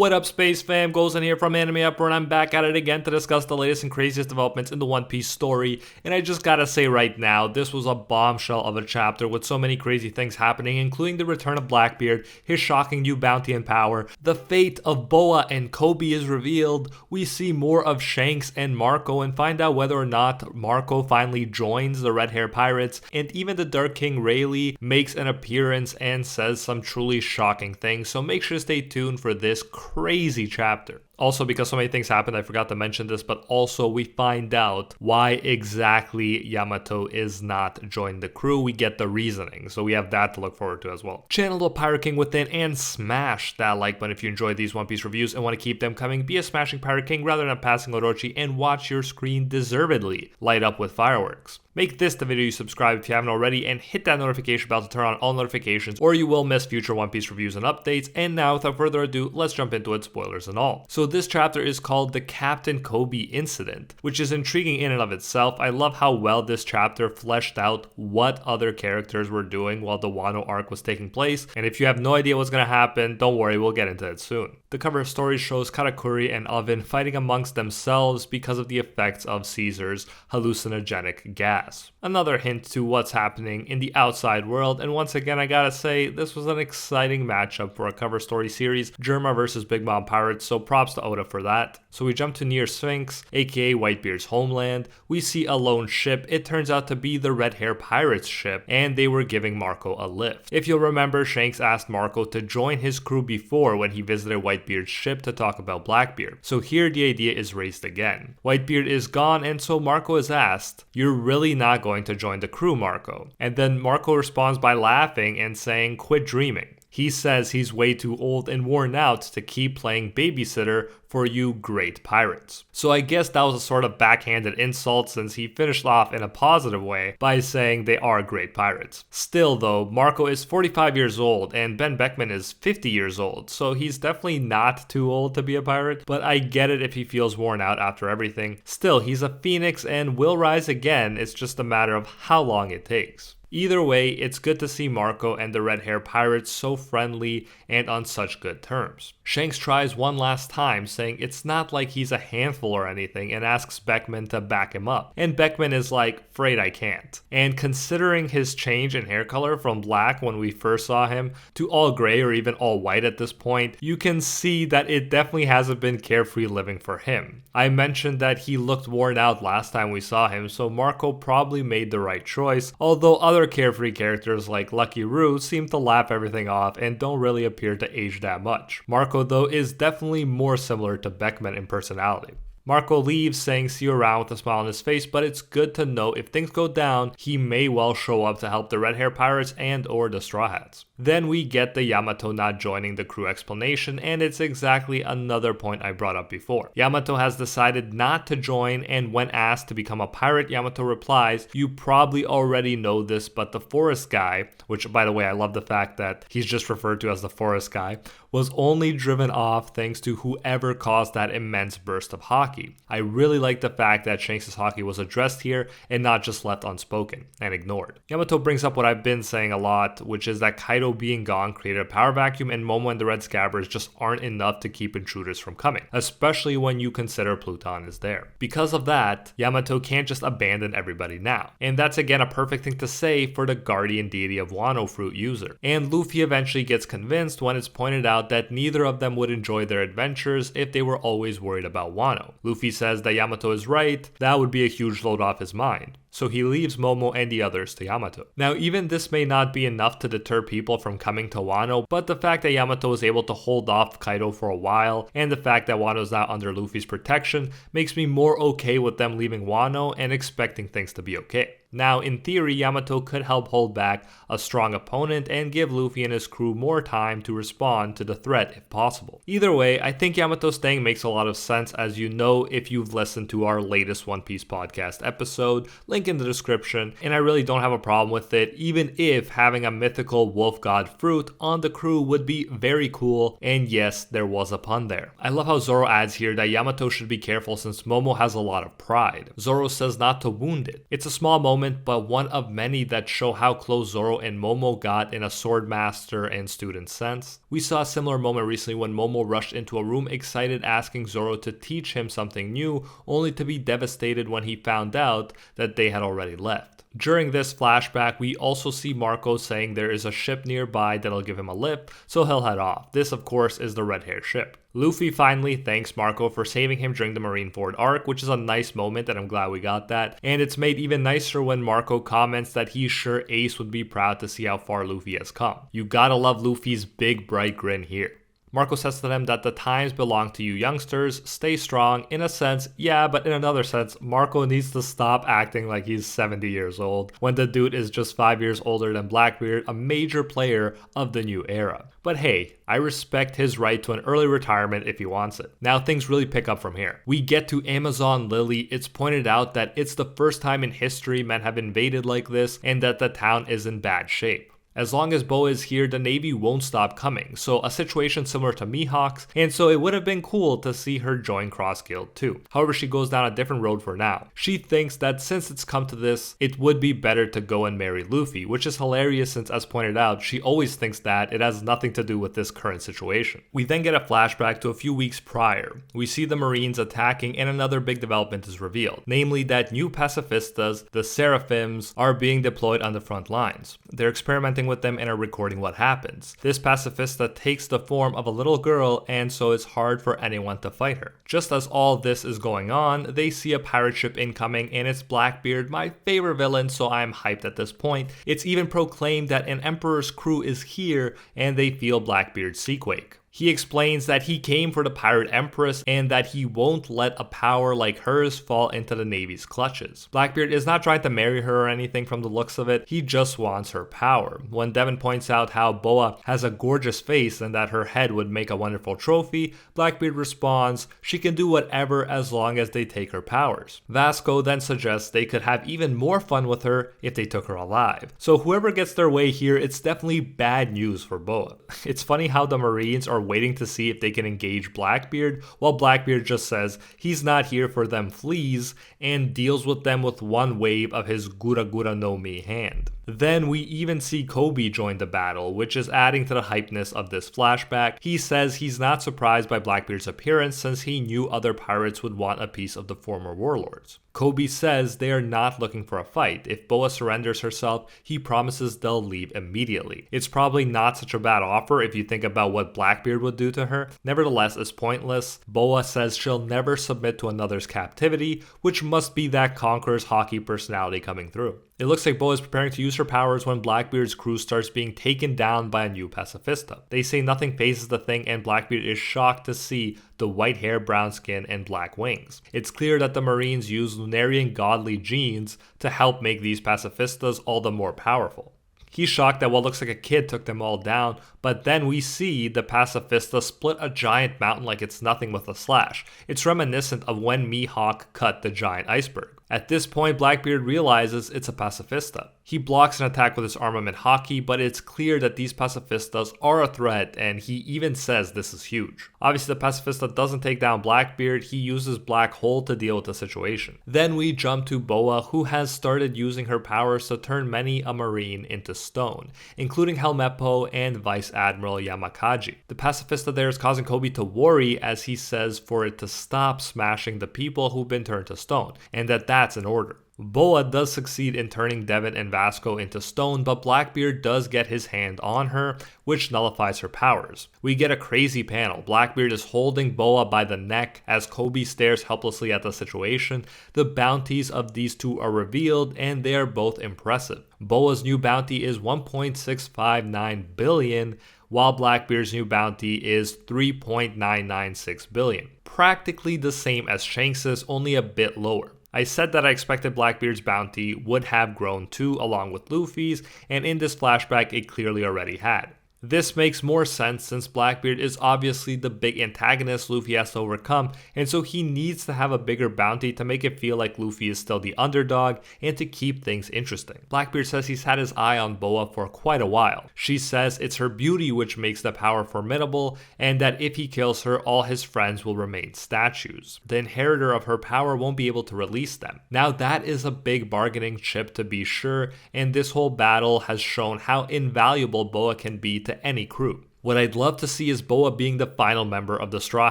What up, Space Fam? Goes in here from Anime Upper, and I'm back at it again to discuss the latest and craziest developments in the One Piece story. And I just gotta say right now, this was a bombshell of a chapter with so many crazy things happening, including the return of Blackbeard, his shocking new bounty and power, the fate of Boa and Koby is revealed, we see more of Shanks and Marco and find out whether or not Marco finally joins the Red Hair Pirates, and even the Dark King Rayleigh makes an appearance and says some truly shocking things, so make sure to stay tuned for this crazy chapter. Also, because so many things happened, I forgot to mention this, but also we find out why exactly Yamato is not joining the crew. We get the reasoning, so we have that to look forward to as well. Channel the Pirate King within and smash that like button if you enjoyed these One Piece reviews and want to keep them coming. Be a smashing Pirate King rather than a passing Orochi and watch your screen deservedly light up with fireworks. Make this the video you subscribe if you haven't already, and hit that notification bell to turn on all notifications or you will miss future One Piece reviews and updates. And now, without further ado, let's jump into it, spoilers and all. So this chapter is called the Captain Koby Incident, which is intriguing in and of itself. I love how well this chapter fleshed out what other characters were doing while the Wano arc was taking place, and if you have no idea what's going to happen, don't worry, we'll get into it soon. The cover of story shows Katakuri and Oven fighting amongst themselves because of the effects of Caesar's hallucinogenic gas. Another hint to what's happening in the outside world, and once again I gotta say, this was an exciting matchup for a cover story series, Germa versus Big Mom Pirates, so props to Oda for that. So we jump to near Sphinx, aka Whitebeard's homeland. We see a lone ship. It turns out to be the Red Hair Pirates ship, and they were giving Marco a lift. If you'll remember, Shanks asked Marco to join his crew before when he visited Whitebeard's ship to talk about Blackbeard. So here the idea is raised again. Whitebeard is gone, and so Marco is asked, "You're really not going to join the crew, Marco?" And then Marco responds by laughing and saying, "Quit dreaming." He says he's way too old and worn out to keep playing babysitter for you great pirates. So I guess that was a sort of backhanded insult since he finished off in a positive way by saying they are great pirates. Still though, Marco is 45 years old and Ben Beckman is 50 years old, so he's definitely not too old to be a pirate, but I get it if he feels worn out after everything. Still, he's a phoenix and will rise again, it's just a matter of how long it takes. Either way, it's good to see Marco and the Red Hair Pirates so friendly and on such good terms. Shanks tries one last time, saying it's not like he's a handful or anything, and asks Beckman to back him up. And Beckman is like, "Afraid I can't." And considering his change in hair color from black when we first saw him to all gray or even all white at this point, you can see that it definitely hasn't been carefree living for him. I mentioned that he looked worn out last time we saw him, so Marco probably made the right choice, although other carefree characters like Lucky Roo seem to laugh everything off and don't really appear to age that much. Marco though is definitely more similar to Beckman in personality. Marco leaves saying see you around with a smile on his face, but it's good to know if things go down, he may well show up to help the Red Hair Pirates and or the Straw Hats. Then we get the Yamato not joining the crew explanation, and it's exactly another point I brought up before. Yamato has decided not to join, and when asked to become a pirate, Yamato replies, "You probably already know this, but the forest guy," which by the way I love the fact that he's just referred to as the forest guy, "was only driven off thanks to whoever caused that immense burst of hockey." I really like the fact that Shanks' hockey was addressed here and not just left unspoken and ignored. Yamato brings up what I've been saying a lot, which is that Kaido being gone created a power vacuum, and Momo and the Red Scabbards just aren't enough to keep intruders from coming, especially when you consider Pluton is there. Because of that, Yamato can't just abandon everybody now. And that's again a perfect thing to say for the guardian deity of Wano fruit user. And Luffy eventually gets convinced when it's pointed out that neither of them would enjoy their adventures if they were always worried about Wano. Luffy says that Yamato is right, that would be a huge load off his mind. So he leaves Momo and the others to Yamato. Now even this may not be enough to deter people from coming to Wano, but the fact that Yamato was able to hold off Kaido for a while, and the fact that Wano is now under Luffy's protection, makes me more okay with them leaving Wano and expecting things to be okay. Now, in theory, Yamato could help hold back a strong opponent and give Luffy and his crew more time to respond to the threat if possible. Either way, I think Yamato staying makes a lot of sense, as you know if you've listened to our latest One Piece podcast episode, link in the description, and I really don't have a problem with it, even if having a mythical wolf god fruit on the crew would be very cool, and yes, there was a pun there. I love how Zoro adds here that Yamato should be careful since Momo has a lot of pride. Zoro says not to wound it. It's a small moment moment, but one of many that show how close Zoro and Momo got in a swordmaster and student sense. We saw a similar moment recently when Momo rushed into a room excited asking Zoro to teach him something new, only to be devastated when he found out that they had already left. During this flashback, we also see Marco saying there is a ship nearby that'll give him a lift, so he'll head off. This, of course, is the red hair ship. Luffy finally thanks Marco for saving him during the Marineford arc, which is a nice moment and I'm glad we got that. And it's made even nicer when Marco comments that he's sure Ace would be proud to see how far Luffy has come. You gotta love Luffy's big bright grin here. Marco says to them that the times belong to you youngsters, stay strong. In a sense, yeah, but in another sense, Marco needs to stop acting like he's 70 years old when the dude is just 5 years older than Blackbeard, a major player of the new era. But hey, I respect his right to an early retirement if he wants it. Now things really pick up from here. We get to Amazon Lily. It's pointed out that it's the first time in history men have invaded like this and that the town is in bad shape. As long as Boa is here, the Navy won't stop coming, so a situation similar to Mihawk's, and so it would have been cool to see her join Cross Guild too. However, she goes down a different road for now. She thinks that since it's come to this, it would be better to go and marry Luffy, which is hilarious since, as pointed out, she always thinks that it has nothing to do with this current situation. We then get a flashback to a few weeks prior. We see the Marines attacking and another big development is revealed, namely that new pacifistas, the Seraphims, are being deployed on the front lines. They're experimenting with them and are recording what happens. This pacifista takes the form of a little girl, and so it's hard for anyone to fight her. Just as all this is going on, they see a pirate ship incoming and it's Blackbeard, my favorite villain, so I'm hyped at this point. It's even proclaimed that an Emperor's crew is here and they feel Blackbeard's sequake. He explains that he came for the Pirate Empress and that he won't let a power like hers fall into the Navy's clutches. Blackbeard is not trying to marry her or anything from the looks of it, he just wants her power. When Devin points out how Boa has a gorgeous face and that her head would make a wonderful trophy, Blackbeard responds, she can do whatever as long as they take her powers. Vasco then suggests they could have even more fun with her if they took her alive. So whoever gets their way here, it's definitely bad news for Boa. It's funny how the Marines are waiting to see if they can engage Blackbeard, while Blackbeard just says he's not here for them fleas and deals with them with one wave of his Gura Gura no Mi hand. Then we even see Koby join the battle, which is adding to the hypeness of this flashback. He says he's not surprised by Blackbeard's appearance since he knew other pirates would want a piece of the former warlords. Koby says they are not looking for a fight. If Boa surrenders herself, he promises they'll leave immediately. It's probably not such a bad offer if you think about what Blackbeard would do to her. Nevertheless, it's pointless. Boa says she'll never submit to another's captivity, which must be that Conqueror's hockey personality coming through. It looks like Boa is preparing to use her powers when Blackbeard's crew starts being taken down by a new pacifista. They say nothing phases the thing and Blackbeard is shocked to see the white hair, brown skin, and black wings. It's clear that the Marines use Lunarian godly genes to help make these pacifistas all the more powerful. He's shocked that what looks like a kid took them all down, but then we see the pacifista split a giant mountain like it's nothing with a slash. It's reminiscent of when Mihawk cut the giant iceberg. At this point, Blackbeard realizes it's a pacifista. He blocks an attack with his armament haki, but it's clear that these pacifistas are a threat, and he even says this is huge. Obviously, the pacifista doesn't take down Blackbeard, he uses Black Hole to deal with the situation. Then we jump to Boa, who has started using her powers to turn many a marine into stone, including Helmeppo and Vice Admiral Yamakaji. The pacifista there is causing Koby to worry, as he says for it to stop smashing the people who've been turned to stone, and that's in order. Boa does succeed in turning Devin and Vasco into stone, but Blackbeard does get his hand on her, which nullifies her powers. We get a crazy panel. Blackbeard is holding Boa by the neck as Koby stares helplessly at the situation. The bounties of these two are revealed, and they are both impressive. Boa's new bounty is 1.659 billion, while Blackbeard's new bounty is 3.996 billion. Practically the same as Shanks's, only a bit lower. I said that I expected Blackbeard's bounty would have grown too, along with Luffy's, and in this flashback it clearly already had. This makes more sense since Blackbeard is obviously the big antagonist Luffy has to overcome, and so he needs to have a bigger bounty to make it feel like Luffy is still the underdog and to keep things interesting. Blackbeard says he's had his eye on Boa for quite a while. She says it's her beauty which makes the power formidable, and that if he kills her, all his friends will remain statues. The inheritor of her power won't be able to release them. Now that is a big bargaining chip to be sure, and this whole battle has shown how invaluable Boa can be to any crew. What I'd love to see is Boa being the final member of the Straw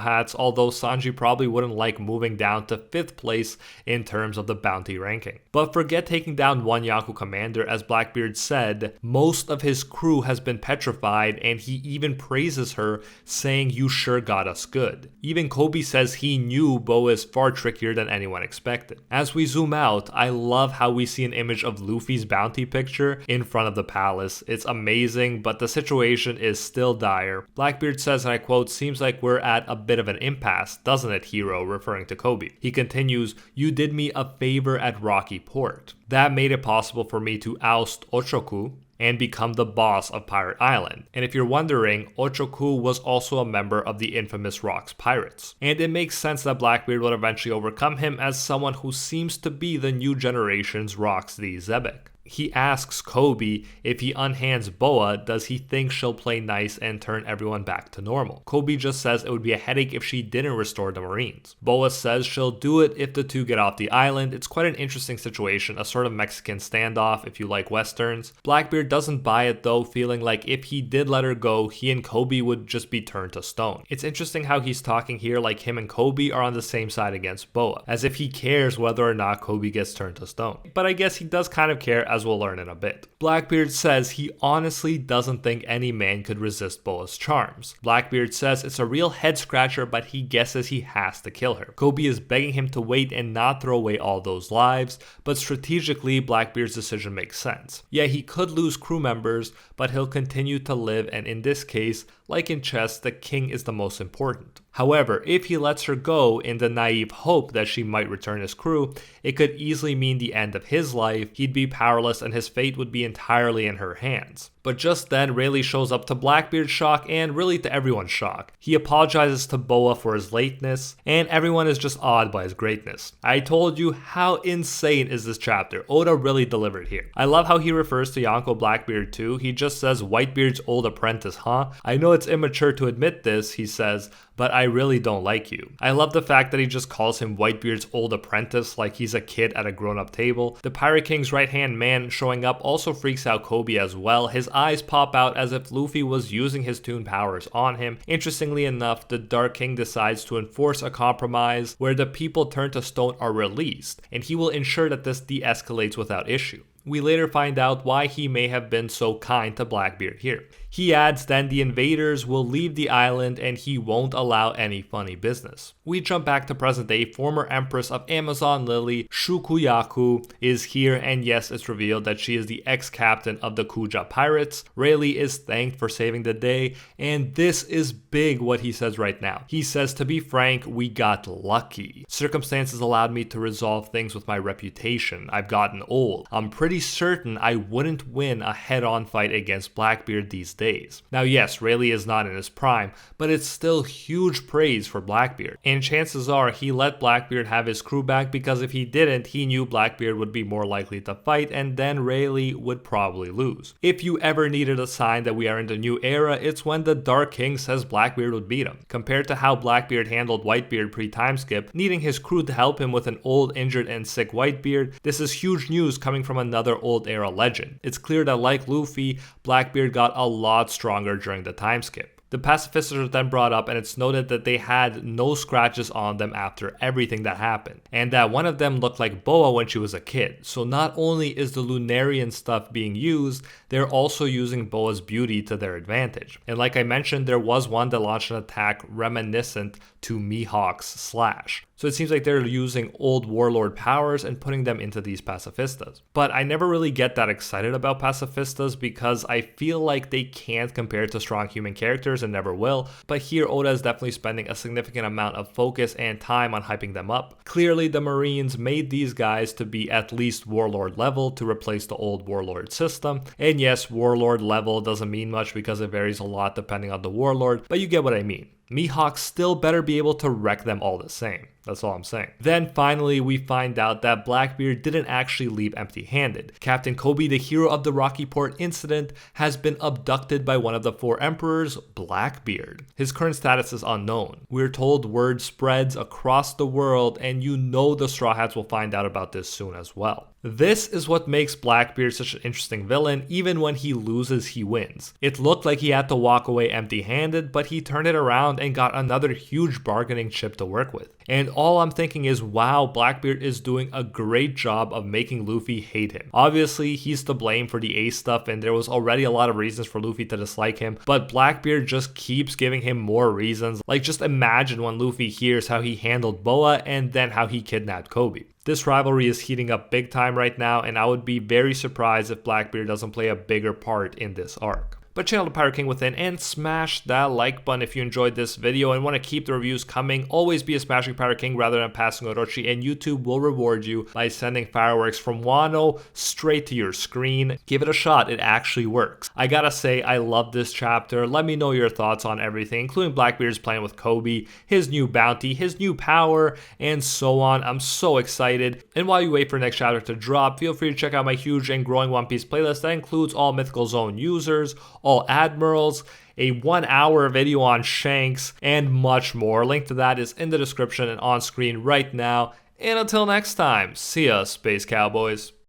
Hats, although Sanji probably wouldn't like moving down to 5th place in terms of the bounty ranking. But forget taking down one Yonko commander, as Blackbeard said, most of his crew has been petrified, and he even praises her, saying you sure got us good. Even Koby says he knew Boa is far trickier than anyone expected. As we zoom out, I love how we see an image of Luffy's bounty picture in front of the palace. It's amazing, but the situation is still dire. Blackbeard says, and I quote, "Seems like we're at a bit of an impasse, doesn't it, hero?" referring to Koby. He continues, "You did me a favor at Rocky Port. That made it possible for me to oust Ochoku and become the boss of Pirate Island. And if you're wondering, Ochoku was also a member of the infamous Rocks Pirates. And it makes sense that Blackbeard will eventually overcome him as someone who seems to be the new generation's Rocks the Zebek." He asks Koby if he unhands Boa, does he think she'll play nice and turn everyone back to normal? Koby just says it would be a headache if she didn't restore the Marines. Boa says she'll do it if the two get off the island. It's quite an interesting situation, a sort of Mexican standoff if you like westerns. Blackbeard doesn't buy it though, feeling like if he did let her go, he and Koby would just be turned to stone. It's interesting how he's talking here like him and Koby are on the same side against Boa, as if he cares whether or not Koby gets turned to stone. But I guess he does kind of care, as we'll learn in a bit. Blackbeard says he honestly doesn't think any man could resist Boa's charms. Blackbeard says it's a real head scratcher, but he guesses he has to kill her. Koby is begging him to wait and not throw away all those lives, but strategically Blackbeard's decision makes sense. Yeah, he could lose crew members, but he'll continue to live, and in this case, like in chess, the king is the most important. However, if he lets her go in the naive hope that she might return his crew, it could easily mean the end of his life. He'd be powerless and his fate would be entirely in her hands. But just then, Rayleigh shows up to Blackbeard's shock and really to everyone's shock. He apologizes to Boa for his lateness, and everyone is just awed by his greatness. I told you, how insane is this chapter? Oda really delivered here. I love how he refers to Yonko Blackbeard too. He just says Whitebeard's old apprentice, huh? I know it's immature to admit this, he says, but I really don't like you. I love the fact that he just calls him Whitebeard's old apprentice like he's a kid at a grown-up table. The Pirate King's right-hand man showing up also freaks out Koby as well. His eyes pop out as if Luffy was using his toon powers on him. Interestingly enough, the Dark King decides to enforce a compromise where the people turned to stone are released, and he will ensure that this de-escalates without issue. We later find out why he may have been so kind to Blackbeard here. He adds then the invaders will leave the island and he won't allow any funny business. We jump back to present day. Former Empress of Amazon Lily, Shukuyaku, is here, and yes, it's revealed that she is the ex-captain of the Kuja Pirates. Rayleigh is thanked for saving the day, and this is big what he says right now. He says, to be frank, we got lucky. Circumstances allowed me to resolve things with my reputation. I've gotten old. I'm pretty certain I wouldn't win a head-on fight against Blackbeard these days. Now yes, Rayleigh is not in his prime, but it's still huge praise for Blackbeard. And chances are he let Blackbeard have his crew back because if he didn't, he knew Blackbeard would be more likely to fight and then Rayleigh would probably lose. If you ever needed a sign that we are in the new era, it's when the Dark King says Blackbeard would beat him. Compared to how Blackbeard handled Whitebeard pre-timeskip, needing his crew to help him with an old, injured, and sick Whitebeard, this is huge news coming from another old era legend. It's clear that like Luffy, Blackbeard got a lot stronger during the time skip. The pacifists are then brought up, and it's noted that they had no scratches on them after everything that happened, and that one of them looked like Boa when she was a kid. So not only is the Lunarian stuff being used, they're also using Boa's beauty to their advantage. And like I mentioned, there was one that launched an attack reminiscent to Mihawk's Slash. So it seems like they're using old warlord powers and putting them into these pacifistas. But I never really get that excited about pacifistas because I feel like they can't compare to strong human characters and never will. But here Oda is definitely spending a significant amount of focus and time on hyping them up. Clearly the Marines made these guys to be at least warlord level to replace the old warlord system. And yes, warlord level doesn't mean much because it varies a lot depending on the warlord, but you get what I mean. Mihawk still better be able to wreck them all the same. That's all I'm saying. Then finally, we find out that Blackbeard didn't actually leave empty-handed. Captain Koby, the hero of the Rocky Port incident, has been abducted by one of the 4 emperors, Blackbeard. His current status is unknown. We're told word spreads across the world, and you know the Straw Hats will find out about this soon as well. This is what makes Blackbeard such an interesting villain. Even when he loses, he wins. It looked like he had to walk away empty-handed, but he turned it around and got another huge bargaining chip to work with. And all I'm thinking is, wow, Blackbeard is doing a great job of making Luffy hate him. Obviously, he's to blame for the Ace stuff, and there was already a lot of reasons for Luffy to dislike him, but Blackbeard just keeps giving him more reasons. Like, just imagine when Luffy hears how he handled Boa and then how he kidnapped Koby. This rivalry is heating up big time right now, and I would be very surprised if Blackbeard doesn't play a bigger part in this arc. But channel the Pirate King within and smash that like button if you enjoyed this video and want to keep the reviews coming. Always be a smashing Pirate King rather than passing Orochi, and YouTube will reward you by sending fireworks from Wano straight to your screen. Give it a shot, it actually works. I gotta say, I love this chapter. Let me know your thoughts on everything, including Blackbeard's plan with Koby, his new bounty, his new power, and so on. I'm so excited. And while you wait for the next chapter to drop, feel free to check out my huge and growing One Piece playlist that includes all Mythical Zone users, all admirals, a 1-hour video on Shanks, and much more. Link to that is in the description and on screen right now. And until next time, see ya, Space Cowboys.